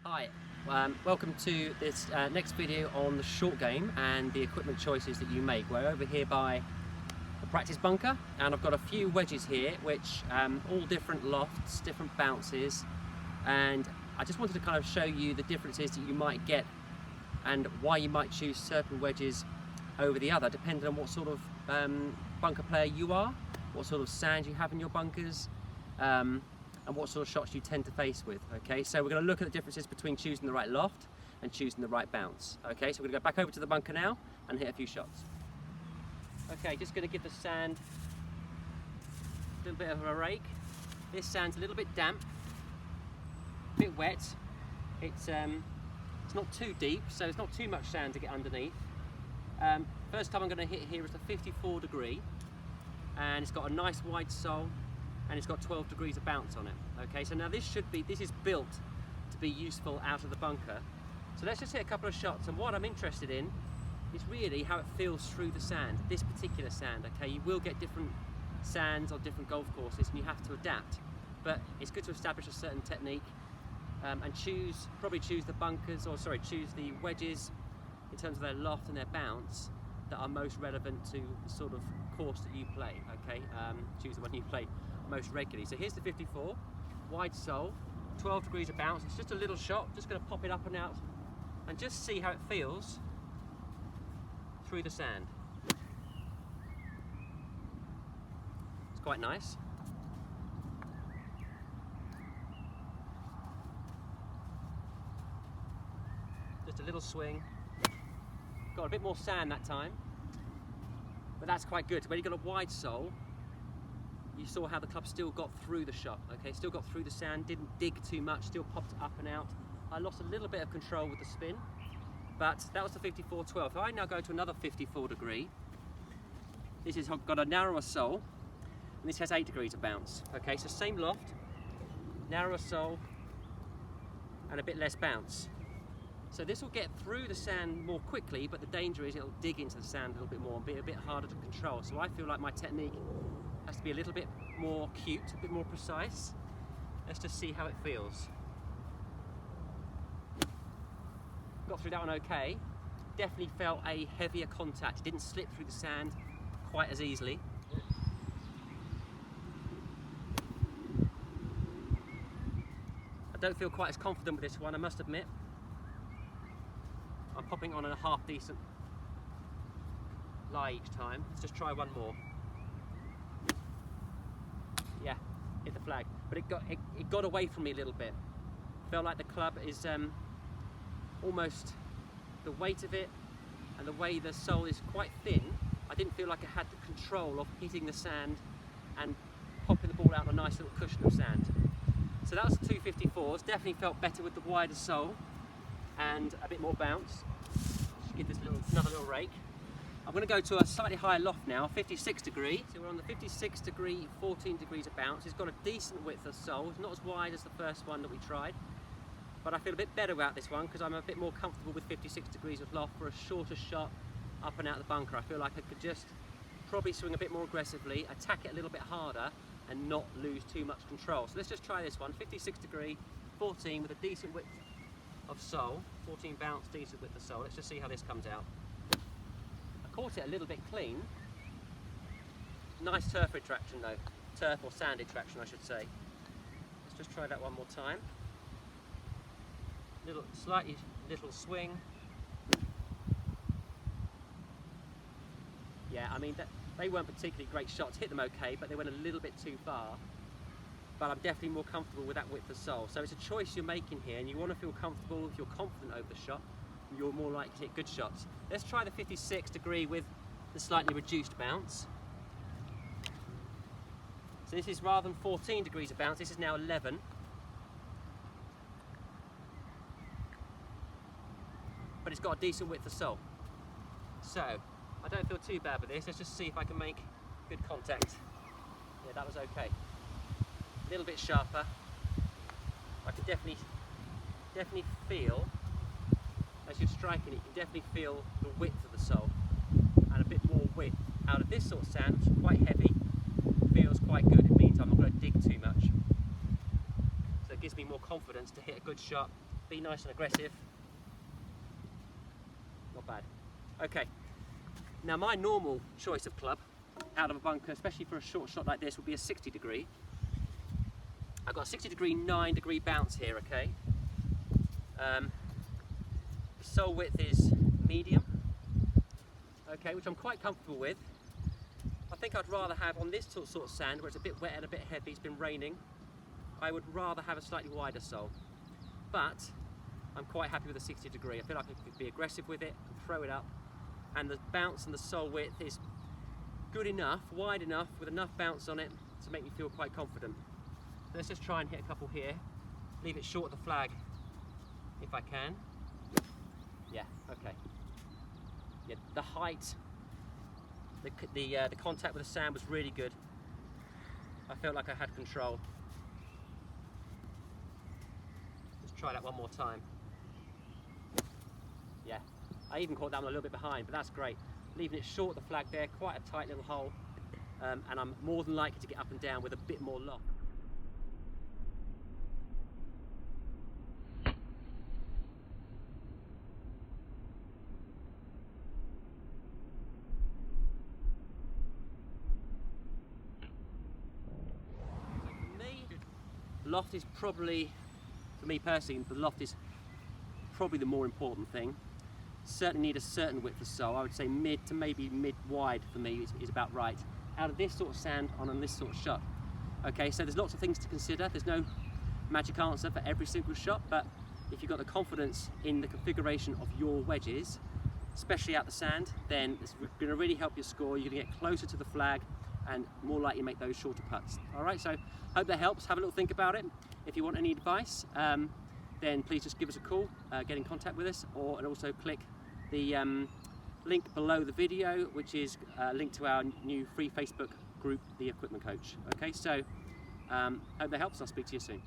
Hi, welcome to this next video on the short game and the equipment choices that you make. We're over here by the practice bunker and I've got a few wedges here which all different lofts, different bounces, and I just wanted to kind of show you the differences that you might get and why you might choose certain wedges over the other depending on what sort of bunker player you are, what sort of sand you have in your bunkers, and what sort of shots you tend to face with. Okay, so we're going to look at the differences between choosing the right loft and choosing the right bounce. Okay, so we're going to go back over to the bunker now and hit a few shots. Okay, just going to give the sand a little bit of a rake. This sand's a little bit damp, a bit wet. It's not too deep, so it's not too much sand to get underneath. First time I'm going to hit here is the 54 degree, and it's got a nice wide sole, and it's got 12 degrees of bounce on it. Okay, so now this is built to be useful out of the bunker. So let's just hit a couple of shots, and what I'm interested in is really how it feels through the sand, this particular sand. Okay, you will get different sands on different golf courses and you have to adapt, but it's good to establish a certain technique and probably choose the wedges in terms of their loft and their bounce that are most relevant to the sort of course that you play. Okay, choose the one you play most regularly. So here's the 54, wide sole, 12 degrees of bounce. It's just a little shot, just going to pop it up and out and just see how it feels through the sand. It's quite nice. Just a little swing. Got a bit more sand that time, but that's quite good. When you've got a wide sole, you saw how the club still got through the shot, okay? Still got through the sand, didn't dig too much, still popped up and out. I lost a little bit of control with the spin, but that was the 54-12. If I now go to another 54 degree, this has got a narrower sole, and this has 8 degrees of bounce, okay? So same loft, narrower sole, and a bit less bounce. So this will get through the sand more quickly, but the danger is it'll dig into the sand a little bit more and be a bit harder to control. So I feel like my technique has to be a little bit more cute, a bit more precise. Let's just see how it feels. Got through that one okay. Definitely felt a heavier contact. It didn't slip through the sand quite as easily. I don't feel quite as confident with this one, I must admit. I'm popping on a half decent lie each time. Let's just try one more. Yeah, hit the flag, but it got away from me a little bit. Felt like the club is almost the weight of it and the way the sole is quite thin. I didn't feel like I had the control of hitting the sand and popping the ball out on a nice little cushion of sand. So that was the 254s. Definitely felt better with the wider sole and a bit more bounce. Just give this another little rake. I'm going to go to a slightly higher loft now, 56 degree. So we're on the 56 degree, 14 degrees of bounce. It's got a decent width of sole. It's not as wide as the first one that we tried, but I feel a bit better about this one because I'm a bit more comfortable with 56 degrees of loft for a shorter shot up and out the bunker. I feel like I could just probably swing a bit more aggressively, attack it a little bit harder and not lose too much control. So let's just try this one, 56 degree, 14 with a decent width of sole, 14 bounce, decent width of sole. Let's just see how this comes out. Caught it a little bit clean. Nice turf traction though, turf or sandy traction I should say. Let's just try that one more time. Slightly little swing. Yeah, I mean they weren't particularly great shots. Hit them okay, but they went a little bit too far. But I'm definitely more comfortable with that width of sole. So it's a choice you're making here, and you want to feel comfortable. If you're confident over the shot, you're more likely to hit good shots. Let's try the 56 degree with the slightly reduced bounce. So this is rather than 14 degrees of bounce, this is now 11. But it's got a decent width of sole. So, I don't feel too bad with this. Let's just see if I can make good contact. Yeah, that was okay. A little bit sharper. I can definitely feel, as you're striking it, you can definitely feel the width of the sole and a bit more width out of this sort of sand, which is quite heavy, feels quite good. It means I'm not going to dig too much. So it gives me more confidence to hit a good shot be nice and aggressive. Not bad. Okay, now my normal choice of club out of a bunker, especially for a short shot like this, would be a 60 degree. I've got a 60 degree, 9 degree bounce here, okay? The sole width is medium, okay, which I'm quite comfortable with. I think I'd rather have on this sort of sand, where it's a bit wet and a bit heavy, it's been raining, I would rather have a slightly wider sole. But I'm quite happy with a 60 degree. I feel like I could be aggressive with it and throw it up. And the bounce and the sole width is good enough, wide enough, with enough bounce on it to make me feel quite confident. Let's just try and hit a couple here. Leave it short of the flag if I can. Yeah, okay. Yeah, the height, the contact with the sand was really good. I felt like I had control. Let's try that one more time. Yeah, I even caught that one a little bit behind, but that's great. Leaving it short of the flag there, quite a tight little hole, and I'm more than likely to get up and down with a bit more loft. Loft is probably, for me personally, the loft is probably the more important thing. Certainly need a certain width of sole. I would say mid to maybe mid-wide for me is about right. Out of this sort of sand on this sort of shot. Okay, so there's lots of things to consider. There's no magic answer for every single shot, but if you've got the confidence in the configuration of your wedges, especially out the sand, then it's going to really help your score. You're going to get closer to the flag and more likely to make those shorter putts. All right, so hope that helps. Have a little think about it. If you want any advice, then please just give us a call, get in contact with us, and also click the link below the video, which is a link to our new free Facebook group, The Equipment Coach. Okay, so hope that helps. I'll speak to you soon.